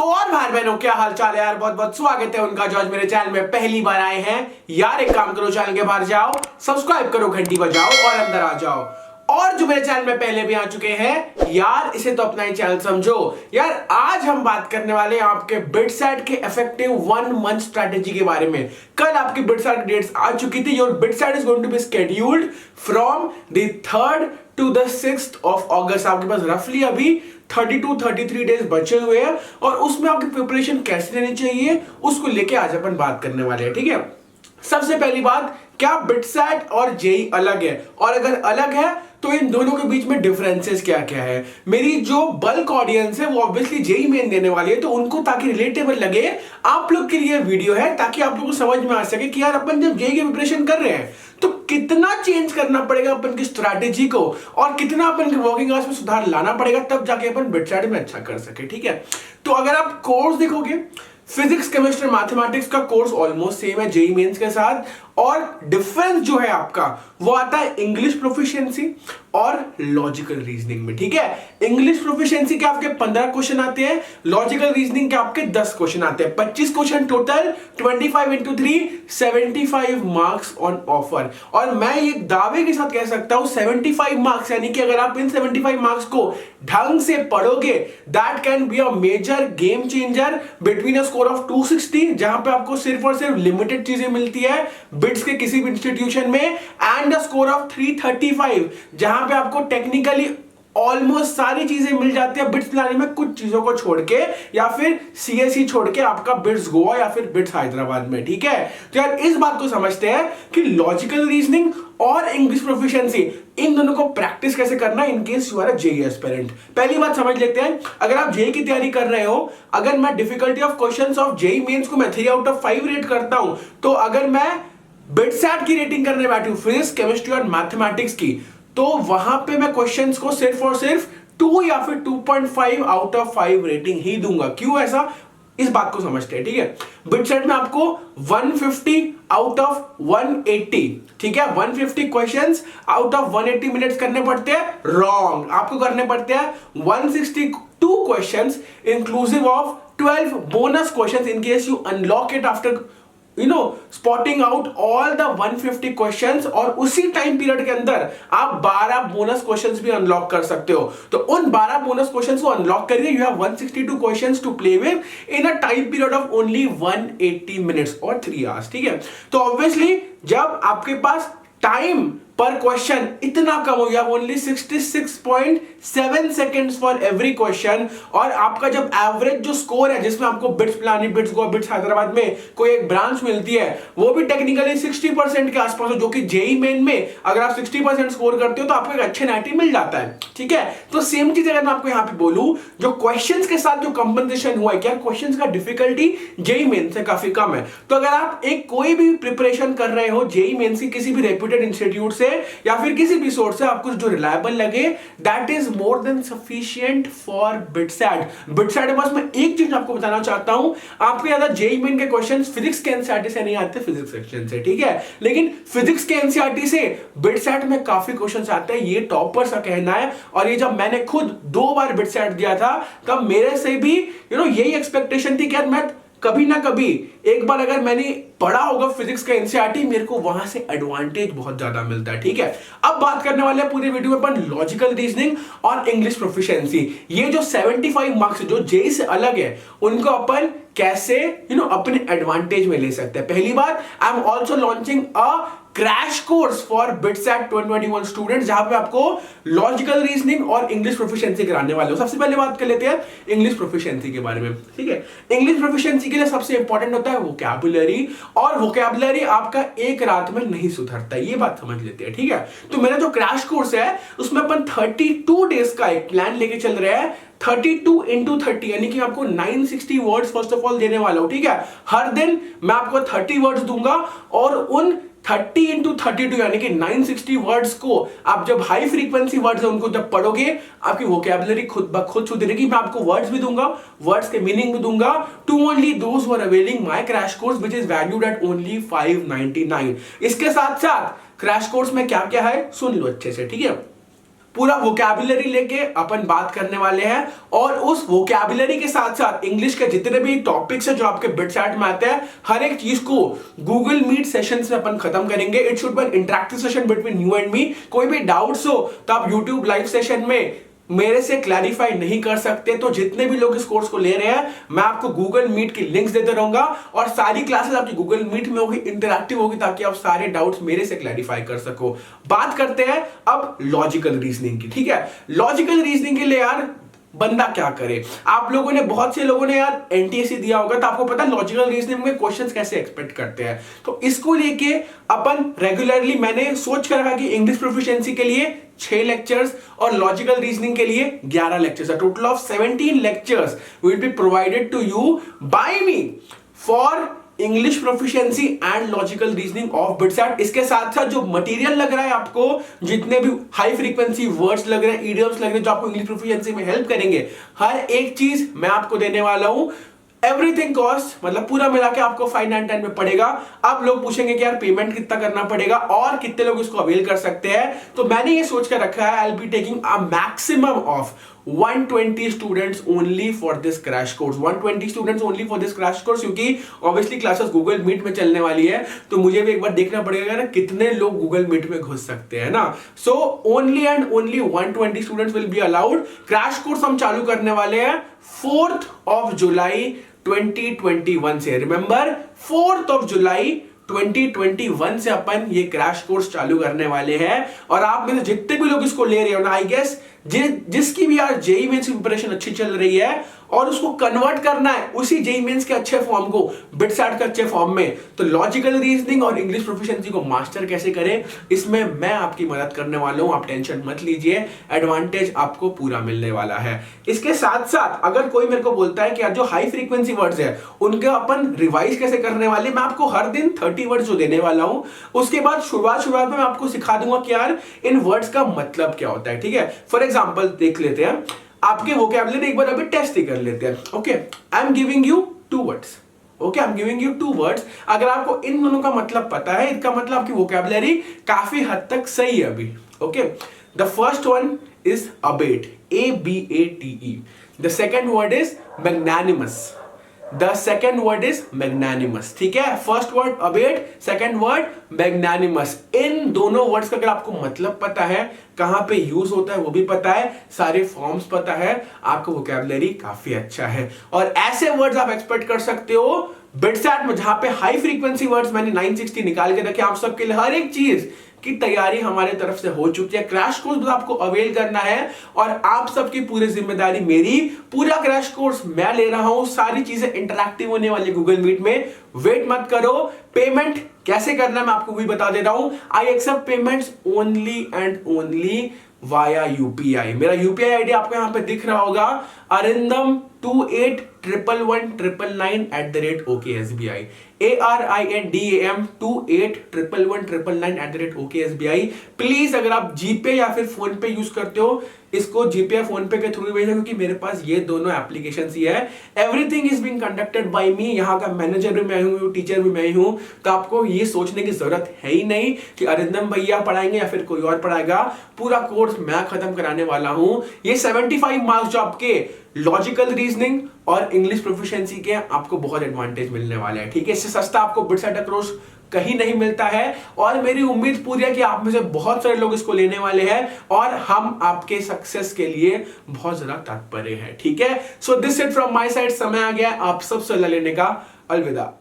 और भाई बहनों क्या हाल चाल है यार। बहुत बहुत स्वागत है उनका जो आज मेरे चैनल में पहली बार आए हैं। यार एक काम करो, चैनल के बाहर जाओ, सब्सक्राइब करो, घंटी बजाओ और अंदर आ जाओ। और जो मेरे चैनल में पहले भी आ चुके हैं यार, इसे तो अपना ही चैनल समझो। यार आज हम बात करने वाले हैं आपके बिटसैट के इफेक्टिव 1 मंथ स्ट्रैटेजी के बारे में। कल आपकी बिटसैट डेट्स आ चुकी थी। Your BITSAT is going to be scheduled from the 3rd to the 6th of August। आपके पास रफली अभी 32-33 डेज बचे हुए हैं और उसमें आपकी प्रिपरेशन कैसे रहनी चाहिए उसको लेके आज अपन बात करने वाले हैं। ठीक है, सबसे पहली बात, क्या बिटसैट और जेई अलग है? और अगर अलग है तो इन दोनों के बीच में डिफरेंसेस क्या क्या है? मेरी जो बल्क ऑडियंस है वो ऑब्वियसली जेई मेन देने वाली है, तो उनको ताकि रिलेटेबल लगे आप लोग के लिए वीडियो है, ताकि आप लोगों को समझ में आ सके कि यार अपन जब जेई की प्रिपरेशन कर रहे हैं तो कितना चेंज करना पड़ेगा अपन की स्ट्रैटेजी को और कितना अपन के वर्किंग आवर्स में सुधार लाना पड़ेगा, तब जाके अपन बिटसैट में अच्छा कर सके। ठीक है, तो अगर आप कोर्स देखोगे, फिजिक्स केमिस्ट्री मैथमेटिक्स का कोर्स ऑलमोस्ट सेम है जेई मेंस के साथ, और डिफरेंस जो है आपका वो आता है इंग्लिश प्रोफिशिएंसी और लॉजिकल रीजनिंग में। ठीक है, इंग्लिश प्रोफिशिएंसी के आपके 15 क्वेश्चन आते हैं, लॉजिकल रीजनिंग के आपके 10 क्वेश्चन आते हैं। 25 question total, 25 into 3, 75 marks on offer. और मैं ये दावे के साथ कह सकता हूं 75 मार्क्स, यानी कि अगर आप इन 75 मार्क्स को ढंग से पढ़ोगे, that can be a major game changer between a score of 260, जहां पे आपको सिर्फ और सिर्फ लिमिटेड चीजें मिलती है बिट्स के किसी भी इंस्टीट्यूशन में, एंड अ स्कोर ऑफ 335, जहां पे आपको टेक्निकली ऑलमोस्ट सारी चीजें मिल जाती है बिट्स लाने में, कुछ चीजों को छोड़ के, या फिर सीएसई छोड़ के आपका बिट्स गोवा या फिर बिट्स हैदराबाद में। ठीक है, तो यार इस बात को समझते हैं कि लॉजिकल रीजनिंग और इंग्लिश प्रोफिशिएंसी, इन दोनों को प्रैक्टिस कैसे करना है in case you are a JEE aspirant. पहली बात समझ लेते हैं, अगर आप जेईई की तैयारी कर रहे हो, अगर मैं difficulty of questions of JEE Mains को मैं 3 out of 5 रेट करता हूं, तो अगर मैं बिटसैट की रेटिंग करने बैठूं फिजिक्स केमिस्ट्री और मैथमेटिक्स की, तो वहां पे मैं क्वेश्चंस को सिर्फ और सिर्फ 2 या फिर 2.5 out of 5 रेटिंग ही दूंगा। क्यों ऐसा, इस बात को समझते हैं। ठीक है, बिटसैट में आपको 150 out of 180, ठीक है, 150 क्वेश्चंस आउट ऑफ 180 मिनट्स करने पड़ते हैं। रॉन्ग, आपको करने पड़ते हैं 162 questions inclusive of 12 bonus questions in case you unlock it after spotting out all the 150 questions, और उसी टाइम पीरियड के अंदर आप 12 बोनस क्वेश्चंस भी अनलॉक कर सकते हो। तो उन 12 बोनस क्वेश्चंस को अनलॉक करिए, you have 162 questions to play within a time period of only 180 minutes और 3 आवर्स। ठीक है, तो ऑब्वियसली जब आपके पास टाइम पर क्वेश्चन इतना कम हो गया, only 66.7 seconds for every question, और आपका जब एवरेज जो स्कोर है जिसमें आपको bits Pilani, bits Goa, bits Hyderabad में कोई एक ब्रांच मिलती है, वो भी टेक्निकली 60% के आसपास हो, जो कि जेईई मेन में अगर आप 60% स्कोर करते हो तो आपको एक अच्छे 90 मिल जाता है। ठीक है, तो सेम चीज अगर मैं आपको यहां पे बोलूं, जो क्वेश्चंस के साथ जो कंपनसेशन हुआ है, क्या क्वेश्चंस का डिफिकल्टी जेईई मेन से काफी कम है। तो अगर आप एक कोई भी प्रिपरेशन कर रहे हो जेईई मेन की किसी भी रेप्यूटेड इंस्टीट्यूट से या फिर किसी भी सोर्स से, आपको जो रिलायबल लगे, that is more than sufficient for BITSAT. BITSAT में बस मैं एक चीज आपको बताना चाहता हूं, आपके ज्यादा जेईई मेन के क्वेश्चंस फिजिक्स के एनसीईआरटी से नहीं आते, फिजिक्स सेक्शन से। ठीक है, लेकिन फिजिक्स के एनसीईआरटी से बिटसैट में काफी क्वेश्चंस आते हैं, ये टॉपर का कहना है। और ये जब मैंने खुद 2 बार बिटसैट दिया था, तब मेरे से भी यही एक्सपेक्टेशन थी कि यार मैं कभी ना कभी एक बार अगर मैंने पढ़ा होगा फिजिक्स का एनसीईआरटी, मेरे को वहां से एडवांटेज बहुत ज्यादा मिलता है। ठीक है, अब बात करने वाले हैं पूरे वीडियो में अपन लॉजिकल रीजनिंग और इंग्लिश प्रोफिशिएंसी। ये जो 75 मार्क्स जो जेईई से अलग है, उनको अपन कैसे अपने एडवांटेज में ले सकते हैं। पहली बात, I am also launching a crash course for BITSAT 2021 students, जहां पे आपको लॉजिकल रीजनिंग और इंग्लिश प्रोफिशिएंसी कराने वाले हो। सबसे पहले बात कर लेते हैं इंग्लिश प्रोफिशिएंसी के बारे में। ठीक है, इंग्लिश प्रोफिशिएंसी के लिए सबसे इंपॉर्टेंट होता है वोकैबुलरी, और वोकैबुलरी आपका एक रात में नहीं सुधरता, ये बात समझ लेते हैं। ठीक है, तो मेरा जो क्रैश कोर्स है उसमें अपन 32 डेज का एक प्लान लेके चल रहे हैं, 32 into 30, यानी कि आपको 960 वर्ड्स फर्स्ट ऑफ ऑल देने वाला हूं। ठीक है, हर दिन मैं आपको 30 वर्ड्स दूंगा, और उन 30 into 32 यानी कि 960 वर्ड्स को आप जब हाई फ्रीक्वेंसी वर्ड्स है उनको जब पढ़ोगे, आपकी वोकैबुलरी खुद ब खुद सुधरेगी। मैं आपको वर्ड्स भी दूंगा, वर्ड्स के मीनिंग भी दूंगा, to only those who are availing my crash course which is valued at only 599। इसके साथ साथ क्रैश कोर्स में क्या क्या है सुन लो अच्छे से। ठीक है, पूरा वोकैबुलरी लेके अपन बात करने वाले हैं और उस वोकैबुलरी के साथ साथ इंग्लिश के जितने भी टॉपिक्स है जो आपके बिटचैट में आते हैं, हर एक चीज को गूगल मीट सेशन से अपन खत्म करेंगे। It should be N interactive session between you and me. कोई भी डाउट्स हो तो आप यूट्यूब लाइव सेशन में मेरे से क्लैरिफाई नहीं कर सकते, तो जितने भी लोग इस कोर्स को ले रहे हैं मैं आपको गूगल मीट की लिंक्स देते रहूंगा और सारी क्लासेस आपकी गूगल मीट में होगी, इंटरैक्टिव होगी, ताकि आप सारे डाउट्स मेरे से क्लैरिफाई कर सको। बात करते हैं अब लॉजिकल रीजनिंग की। ठीक है, लॉजिकल रीजनिंग के लिए यार बंदा क्या करे। आप लोगों ने, बहुत से लोगों ने यार एनटीएससी दिया होगा, तो आपको पता है लॉजिकल रीजनिंग में क्वेश्चंस कैसे एक्सपेक्ट करते हैं। तो इसको लेके अपन रेगुलरली, मैंने सोच कर रखा कि इंग्लिश प्रोफिशिएंसी के लिए 6 लेक्चर्स और लॉजिकल रीजनिंग के लिए 11 lectures, a total of 17 lectures will be provided to you by me for English proficiency and logical reasoning of BITSAT. इसके साथ साथ जो मटेरियल लग रहा है आपको, जितने भी हाई फ्रीक्वेंसी वर्ड्स लग रहे हैं, इडियम्स लग रहे हैं जो आपको इंग्लिश प्रोफिशिएंसी में हेल्प करेंगे, हर एक चीज मैं आपको देने वाला हूं। एवरीथिंग कॉस्ट, मतलब पूरा मिला के आपको 599 में पड़ेगा। अब लोग पूछेंगे कि यार पेमेंट कितना करना पड़ेगा और कितने लोग इसको अवेल कर सकते हैं। तो मैंने ये सोच कर रखा है, I will be taking a maximum of 120 students only for this crash course. 120 students only for this crash course, क्योंकि ऑब्वियसली क्लासेस गूगल मीट में चलने वाली है, तो मुझे भी एक बार देखना पड़ेगा ना कितने लोग गूगल मीट में घुस सकते हैं ना। So only and only 120 students will be allowed. Crash course हम चालू करने वाले हैं 4th of July 2021 से। रिमेंबर 4th of July 2021 से अपन ये क्रैश कोर्स चालू करने वाले हैं। और आप में से जितने भी लोग इसको ले रहे हो ना, आई गेस जिसकी भी यार जेईई मेंस की प्रिपरेशन अच्छी चल रही है और उसको कन्वर्ट करना है उसी जेईई मेंस के अच्छे फॉर्म को बिटसैट के अच्छे फॉर्म में, तो लॉजिकल रीजनिंग और इंग्लिश प्रोफिशिएंसी को मास्टर कैसे करें, इसमें मैं आपकी मदद करने वाला हूं। आप टेंशन मत लीजिए, एडवांटेज आपको पूरा मिलने वाला है। इसके साथ साथ अगर कोई मेरे को बोलता है कि यार जो हाई फ्रीक्वेंसी वर्ड्स है उनके अपन रिवाइज कैसे करने वाले, मैं आपको हर दिन 30 वर्ड्स जो देने वाला हूं, उसके बाद शुरुआत में मैं आपको सिखा दूंगा कि यार इन वर्ड्स का मतलब क्या होता है। ठीक है, फॉर एग्जाम्पल देख लेते हैं आपके वोकैबुलरी, एक बार अभी टेस्ट ही कर लेते हैं। Okay, I am giving you 2 words. Okay, I am giving you 2 words. अगर आपको इन दोनों का मतलब पता है, इसका मतलब आपकी वोकैबुलरी काफी हद तक सही है अभी। Okay, the first one is abate, ABATE। The second word is magnanimous. The second word is magnanimous. ठीक है, first word abate, second word magnanimous. इन दोनों वर्ड्स का अगर आपको मतलब पता है, कहां पे यूज होता है वो भी पता है, सारे फॉर्म्स पता है, आपका वोकैबुलरी काफी अच्छा है। और ऐसे वर्ड्स आप एक्सपेक्ट कर सकते हो बिटसैट में, जहां पे हाई फ्रीक्वेंसी वर्ड्स मैंने 960 निकाल के रखे आप सबके लिए। हर एक चीज की तैयारी हमारे तरफ से हो चुकी है। क्रैश कोर्स बस आपको अवेल करना है और आप सबकी पूरी जिम्मेदारी मेरी। पूरा क्रैश कोर्स मैं ले रहा हूं, सारी चीजें इंटरैक्टिव होने वाली गूगल मीट में। वेट मत करो। पेमेंट कैसे करना है मैं आपको भी बता दे रहा हूं। I accept payments only and only via UPI. मेरा यूपीआई आईडी आपको यहां पे दिख रहा होगा, Arindam 281199@OKSBI, ARINDAM 281199@OKSBI। Please अगर आप जीपे या फिर फोन पे यूज करते हो, इसको जीपे या फोन पे के थ्रू भेजना, क्योंकि मेरे पास ये दोनों एप्लीकेशन ही है। Everything is being conducted by me. यहाँ का मैनेजर भी मैं हूँ, टीचर भी मैं हूँ, तो आपको ये सोचने की जरूरत है ही नहीं कि अरिंदम भैया पढ़ाएंगे या फिर कोई और पढ़ाएगा। पूरा कोर्स मैं खत्म कराने वाला हूँ। ये 75 मार्क्स जो आपके लॉजिकल रीजनिंग और इंग्लिश प्रोफिशिएंसी के आपको बहुत एडवांटेज मिलने वाला है। ठीक है, इससे सस्ता आपको बिटसैट कोर्स कहीं नहीं मिलता है। और मेरी उम्मीद पूरी है कि आप में से बहुत सारे लोग इसको लेने वाले हैं और हम आपके सक्सेस के लिए बहुत ज्यादा तत्पर हैं। ठीक है, so this it from my side. समय आ गया आप सब सलाह लेने का। अलविदा।